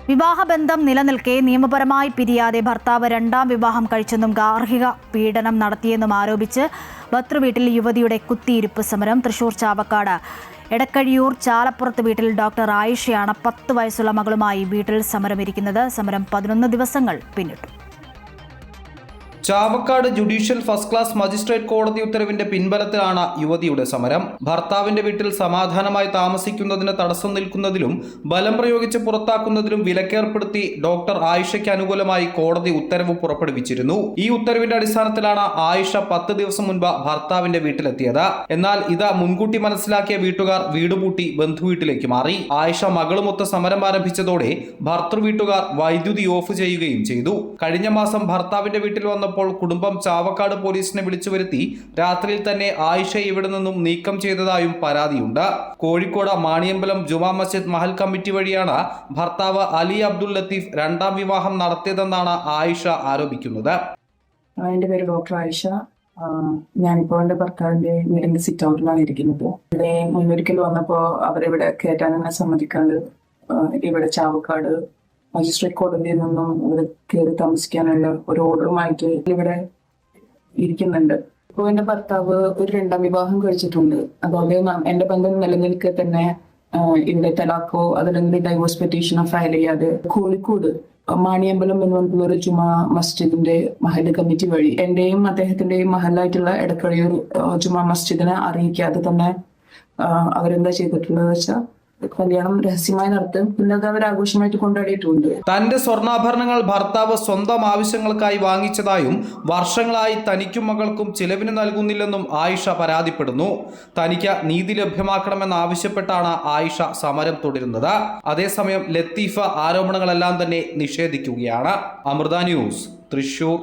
വിവാഹബന്ധം നിലനിൽക്കെ നിയമപരമായി പിരിയാതെ ഭർത്താവ് രണ്ടാം വിവാഹം കഴിച്ചെന്നും ഗാർഹിക പീഡനം നടത്തിയെന്നും ആരോപിച്ച് ഭർതൃവീട്ടിൽ യുവതിയുടെ കുത്തിയിരിപ്പ് സമരം. തൃശൂർ ചാവക്കാട് എടക്കഴിയൂർ ചാലപ്പുറത്ത് വീട്ടിൽ ഡോക്ടർ ആയിഷയാണ് 10 വയസ്സുള്ള മകളുമായി വീട്ടിൽ സമരമിരിക്കുന്നത്. സമരം 11 ദിവസങ്ങൾ പിന്നിട്ടു. Chavakkad judicial first class magistrate കോടതി ഉത്തരവിന്റെ പിൻബലത്തിലാണ് യുവതിയുടെ സമരം. ഭർത്താവിന്റെ വീട്ടിൽ സമാധാനമായി താമസിക്കുന്നതിന് തടസ്സം നിൽക്കുന്നതിലും ബലം പ്രയോഗിച്ച് പുറത്താക്കുന്നതിലും വിലക്കേർപ്പെടുത്തി ഡോക്ടർ ആയിഷയ്ക്ക് അനുകൂലമായി കോടതി ഉത്തരവ് പുറപ്പെടുവിച്ചിരുന്നു. ഈ ഉത്തരവിന്റെ അടിസ്ഥാനത്തിലാണ് ആയിഷ 10 ദിവസം മുൻപ് ഭർത്താവിന്റെ വീട്ടിലെത്തിയത്. എന്നാൽ ഇത് മുൻകൂട്ടി മനസ്സിലാക്കിയ വീട്ടുകാർ വീടുപൂട്ടി ബന്ധുവീട്ടിലേക്ക് മാറി. ആയിഷ മകളുമൊത്ത് സമരം ആരംഭിച്ചതോടെ ഭർതൃവീട്ടുകാർ വൈദ്യുതി ഓഫ് ചെയ്യുകയും ചെയ്തു. കഴിഞ്ഞ മാസം ഭർത്താവിന്റെ വീട്ടിൽ വന്ന കുടുംബം ചാവക്കാട് പോലീസിനെ വിളിച്ചു വരുത്തി രാത്രിയിൽ തന്നെ ആയിഷയെ ഇവിടെ നിന്നും നീക്കം ചെയ്തതായും പരാതിയുണ്ട്. കോഴിക്കോട് മാണിയമ്പലം ജുമാ മസ്ജിദ് മഹൽ കമ്മിറ്റി വഴിയാണ് ഭർത്താവ് അലി അബ്ദുൽ ലത്തീഫ് രണ്ടാം വിവാഹം നടത്തിയതെന്നാണ് ആയിഷ ആരോപിക്കുന്നത്. എന്റെ പേര് ഡോക്ടർ ആയിഷ. ഞാനിപ്പോ എന്റെ ഭർത്താവിന്റെ വീടിന്റെ സിറ്റ് ഔട്ടിലാണ് ഇരിക്കുന്നത്. ഇവിടെ മുന്നൊരിക്കൽ വന്നപ്പോ അവരിവിടെ കയറ്റാനെന്നെ സമ്മതിക്കാണ്ട് ഇവിടെ ചാവക്കാട് മജിസ്ട്രേറ്റ് കോടതിയിൽ നിന്നും ഇവിടെ കയറി താമസിക്കാനുള്ള ഒരു ഓർഡറുമായിട്ട് ഇവിടെ ഇരിക്കുന്നുണ്ട്. ഇപ്പോൾ എന്റെ ഭർത്താവ് ഒരു രണ്ടാം വിവാഹം കഴിച്ചിട്ടുണ്ട്. അതുകൊണ്ട് എന്റെ ബന്ധം നിലനിൽക്കെ തന്നെ ഇവിടെ തലാക്കോ അതല്ലെങ്കിൽ ഡൈവോഴ്സ് പെറ്റീഷനോ ഫയൽ ചെയ്യാതെ കോഴിക്കോട് മാണിയമ്പലം എന്ന് പറഞ്ഞിട്ടുള്ള ഒരു ജുമാ മസ്ജിദിന്റെ മഹല്ല് കമ്മിറ്റി വഴി എന്റെയും അദ്ദേഹത്തിന്റെയും മഹലായിട്ടുള്ള എടക്കഴിയൂർ ജുമാ മസ്ജിദിനെ അറിയിക്കാതെ തന്നെ അവരെന്താ ചെയ്തിട്ടുള്ളത് വെച്ചാൽ കല്യാണം രഹസ്യമായി നടത്തും. പിന്നെ അത് അവർ ആഘോഷമായിട്ട് കൊണ്ടാടിയിട്ടുണ്ട്. തന്റെ സ്വർണ്ണാഭരണങ്ങൾ ഭർത്താവ് സ്വന്തം ആവശ്യങ്ങൾക്കായി വാങ്ങിച്ചതായും വർഷങ്ങളായി തനിക്കും മകൾക്കും ചിലവിന് നൽകുന്നില്ലെന്നും ആയിഷ പരാതിപ്പെടുന്നു. തനിക്ക് നീതി ലഭ്യമാക്കണമെന്നാവശ്യപ്പെട്ടാണ് ആയിഷ സമരം തുടരുന്നത്. അതേസമയം ലത്തീഫ ആരോപണങ്ങളെല്ലാം തന്നെ നിഷേധിക്കുകയാണ്. അമൃത ന്യൂസ്, തൃശൂർ.